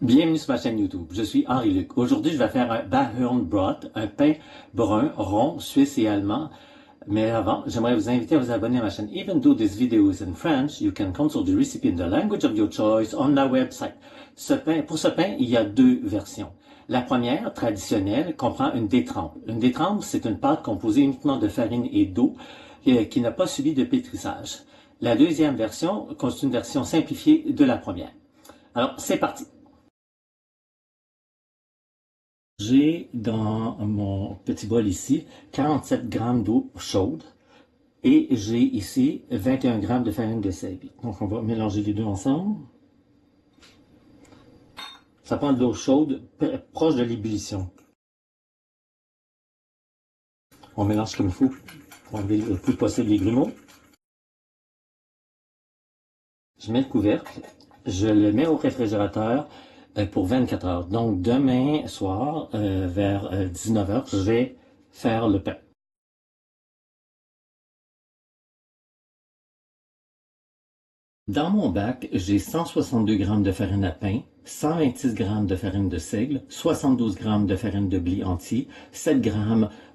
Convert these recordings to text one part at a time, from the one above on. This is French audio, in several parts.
Bienvenue sur ma chaîne YouTube. Je suis Henri Luc. Aujourd'hui, je vais faire un Bahörnbrot, un pain brun, rond, suisse et allemand. Mais avant, j'aimerais vous inviter à vous abonner à ma chaîne. Even though this video is in French, you can consult the recipe in the language of your choice on my website. Pour ce pain, il y a deux versions. La première, traditionnelle, comprend une détrempe. Une détrempe, c'est une pâte composée uniquement de farine et d'eau qui n'a pas subi de pétrissage. La deuxième version constitue une version simplifiée de la première. Alors, c'est parti. J'ai dans mon petit bol ici 47 grammes d'eau chaude et j'ai ici 21 grammes de farine de seigle. Donc on va mélanger les deux ensemble. Ça prend de l'eau chaude proche de l'ébullition. On mélange comme il faut pour enlever le plus possible les grumeaux. Je mets le couvercle, je le mets au réfrigérateur pour 24 heures. Donc demain soir, vers 19 heures, je vais faire le pain. Dans mon bac, j'ai 162 g de farine à pain, 126 g de farine de seigle, 72 g de farine de blé entier, 7 g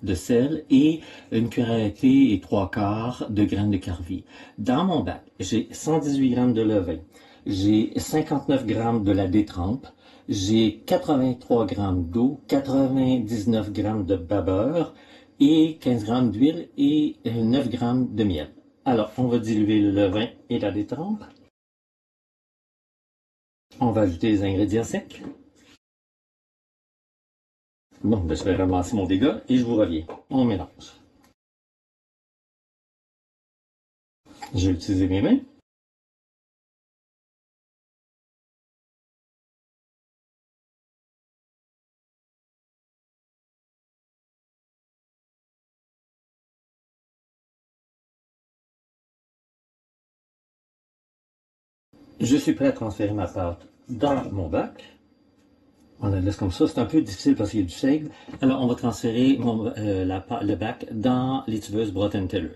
de sel et une cuillère à thé et 3/4 de graines de carvi. Dans mon bac, j'ai 118 g de levain, j'ai 59 g de la détrempe, j'ai 83 g d'eau, 99 g de beurre et 15 g d'huile et 9 g de miel. Alors, on va diluer le levain et la détrempe. On va ajouter les ingrédients secs. Bon, ben, je vais ramasser mon dégât et je vous reviens. On mélange. Je vais utiliser mes mains. Je suis prêt à transférer ma pâte dans mon bac. On la laisse comme ça. C'est un peu difficile parce qu'il y a du seigle. Alors, on va transférer le bac dans l'étuveuse Brot & Teller.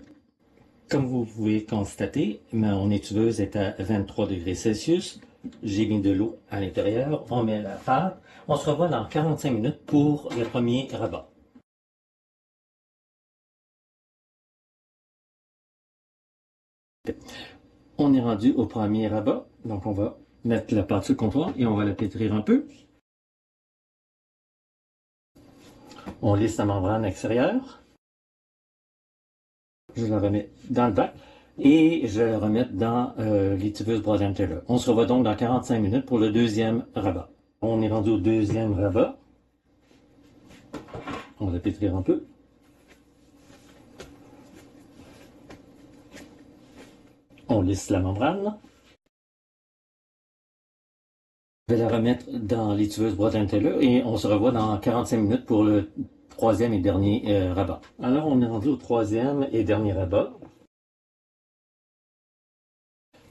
Comme vous pouvez constater, mon étuveuse est à 23 degrés Celsius. J'ai mis de l'eau à l'intérieur. On met la pâte. On se revoit dans 45 minutes pour le premier rabat. On est rendu au premier rabat. Donc, on va mettre la pâte sur le comptoir et on va la pétrir un peu. On lisse la membrane extérieure. Je la remets dans le bac et je la remets dans l'étuveuse Brot & Teller. On se revoit donc dans 45 minutes pour le deuxième rabat. On est rendu au deuxième rabat. On va pétrir un peu. On lisse la membrane. Je vais la remettre dans l'étuveuse Brot & Teller et on se revoit dans 45 minutes pour le troisième et dernier rabat. Alors, on est rendu au troisième et dernier rabat.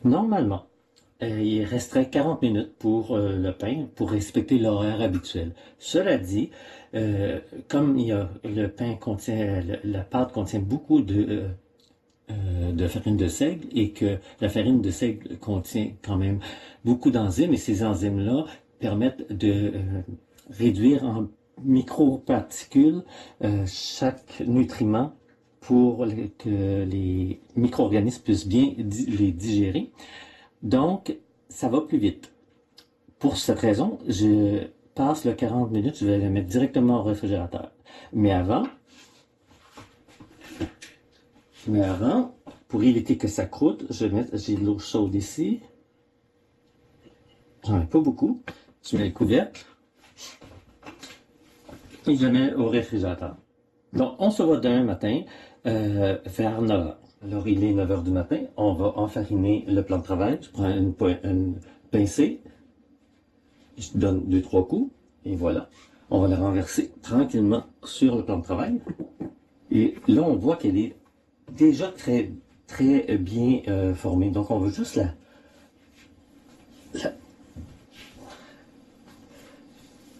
Normalement, il resterait 40 minutes pour le pain, pour respecter l'horaire habituel. Cela dit, comme le pain contient, la pâte contient beaucoup de farine de seigle et que la farine de seigle contient quand même beaucoup d'enzymes et ces enzymes-là permettent de réduire en microparticules chaque nutriment pour que les micro-organismes puissent bien les digérer. Donc, ça va plus vite. Pour cette raison, je passe le 40 minutes, je vais le mettre directement au réfrigérateur. Mais avant, pour éviter que ça croûte, j'ai de l'eau chaude ici. J'en ai pas beaucoup. Je mets le couvercle. Et je mets au réfrigérateur. Donc, on se voit demain matin vers 9 h. Alors, il est 9 h du matin. On va enfariner le plan de travail. Je prends une pincée. Je donne 2-3 coups. Et voilà. On va la renverser tranquillement sur le plan de travail. Et là, on voit qu'elle est déjà très bien formée. Donc, on veut juste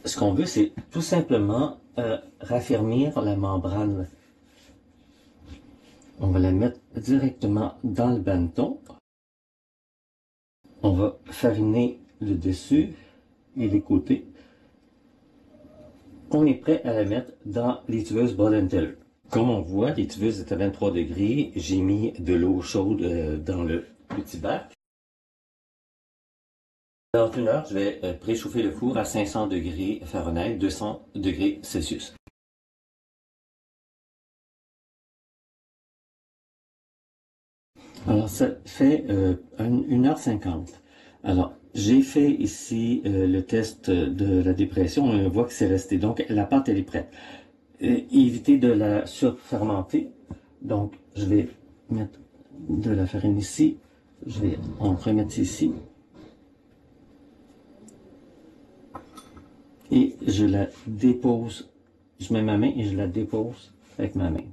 ce qu'on veut, c'est tout simplement raffermir la membrane. On va la mettre directement dans le bannetton. On va fariner le dessus et les côtés. On est prêt à la mettre dans l'étuveuse Ball & Taylor. Comme on voit, l'étuveuse est à 23 degrés. J'ai mis de l'eau chaude dans le petit bac. Dans une heure, je vais préchauffer le four à 500 degrés Fahrenheit, 200 degrés Celsius. Alors, ça fait 1h50. Alors, j'ai fait ici le test de la dépression. On voit que c'est resté. Donc, la pâte, elle est prête. Évitez de la surfermenter. Donc, je vais mettre de la farine ici. Je vais en remettre ici. Et je la dépose. Je mets ma main et je la dépose avec ma main.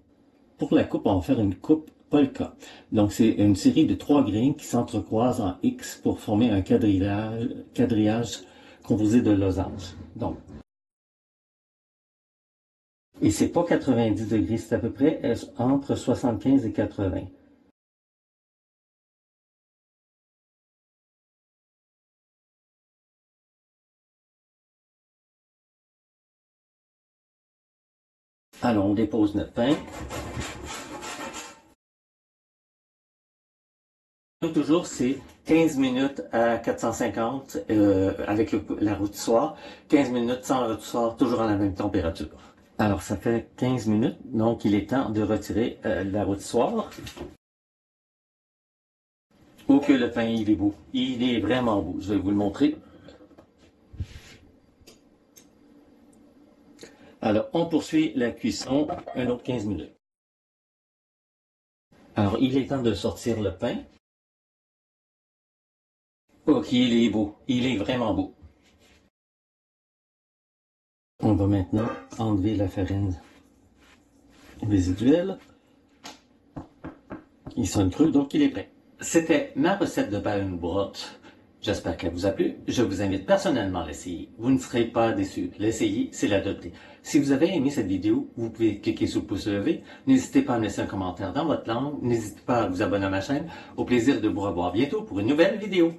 Pour la coupe, on va faire une coupe polka. Donc, c'est une série de 3 grains qui s'entrecroisent en X pour former un quadrillage composé de losanges. Donc, et c'est pas 90 degrés, c'est à peu près entre 75 et 80. Alors, on dépose notre pain. Toujours, c'est 15 minutes à 450 avec la rôtissoire, 15 minutes sans la rôtissoire, toujours à la même température. Alors, ça fait 15 minutes, donc il est temps de retirer la rôtissoire. Oh que le pain, il est beau. Il est vraiment beau. Je vais vous le montrer. Alors, on poursuit la cuisson un autre 15 minutes. Alors, il est temps de sortir le pain. Ok, il est beau. Il est vraiment beau. On va maintenant enlever la farine résiduelle. Il sonne cru, donc il est prêt. C'était ma recette de Ballonbroth. J'espère qu'elle vous a plu. Je vous invite personnellement à l'essayer. Vous ne serez pas déçus. L'essayer, c'est l'adopter. Si vous avez aimé cette vidéo, vous pouvez cliquer sur le pouce levé. N'hésitez pas à me laisser un commentaire dans votre langue. N'hésitez pas à vous abonner à ma chaîne. Au plaisir de vous revoir bientôt pour une nouvelle vidéo.